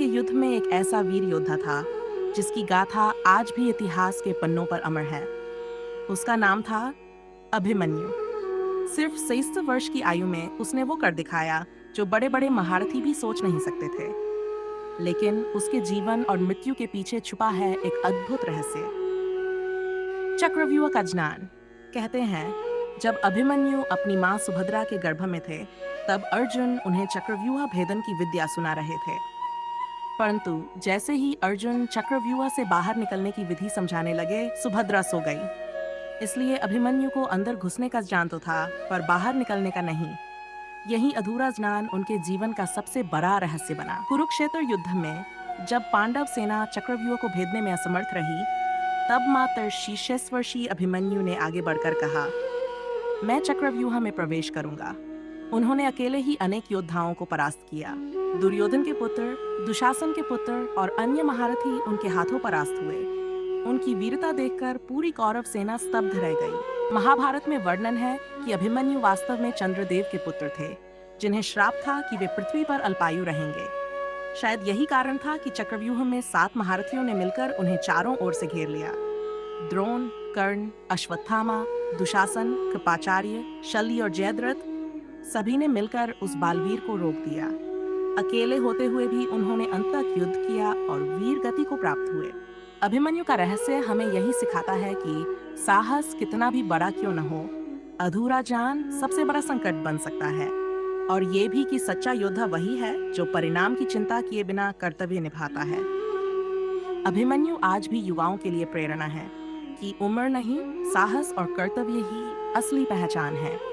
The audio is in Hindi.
के युद्ध में एक ऐसा वीर योद्धा था जिसकी गाथा आज भी इतिहास के पन्नों पर अमर है। उसका नाम था अभिमन्यु। सिर्फ 23 वर्ष की आयु में उसने वो कर दिखाया जो बड़े बड़े महारथी भी सोच नहीं सकते थे। लेकिन उसके जीवन और मृत्यु के पीछे छुपा है एक अद्भुत रहस्य। चक्रव्यूह का ज्ञान। कहते हैं जब अभिमन्यु अपनी मां सुभद्रा के गर्भ में थे तब अर्जुन उन्हें चक्रव्यूह भेदन की विद्या सुना रहे थे। परंतु जैसे ही अर्जुन चक्रव्यूह से बाहर निकलने की विधि समझाने लगे, सुभद्रा सो गई। इसलिए अभिमन्यु को अंदर घुसने का ज्ञान तो था, पर बाहर निकलने का नहीं। यही अधूरा ज्ञान उनके जीवन का सबसे बड़ा रहस्य बना। कुरुक्षेत्र युद्ध में जब पांडव सेना चक्रव्यूह को भेदने में असमर्थ रही, तब मात्र 26 वर्षीय अभिमन्यु ने आगे बढ़कर कहा, मैं चक्रव्यूह में प्रवेश करूंगा। उन्होंने अकेले ही अनेक योद्धाओं को परास्त किया। दुर्योधन के पुत्र, दुशासन के पुत्र और अन्य महारथी उनके हाथों परास्त हुए। उनकी वीरता देखकर पूरी कौरव सेना स्तब्ध रह गई। महाभारत में वर्णन है कि अभिमन्यु वास्तव में चंद्रदेव के पुत्र थे, जिन्हें श्राप था कि वे पृथ्वी पर अल्पायु रहेंगे। शायद यही कारण था कि चक्रव्यूह में 7 महारथियों ने मिलकर उन्हें चारों ओर से घेर लिया। द्रोण, कर्ण, अश्वत्थामा, दुशासन, कृपाचार्य, शल्य और जयद्रथ सभी ने मिलकर उस बालवीर को रोक दिया। अकेले होते हुए भी उन्होंने अंत तक युद्ध किया और वीर गति को प्राप्त हुए। अभिमन्यु का रहस्य हमें यही सिखाता है कि साहस कितना भी बड़ा क्यों न हो, अधूरा ज्ञान सबसे बड़ा संकट बन सकता है। और ये भी कि सच्चा योद्धा वही है जो परिणाम की चिंता किए बिना कर्तव्य निभाता है। अभिमन्यु आज भी युवाओं के लिए प्रेरणा है कि उम्र नहीं, साहस और कर्तव्य ही असली पहचान है।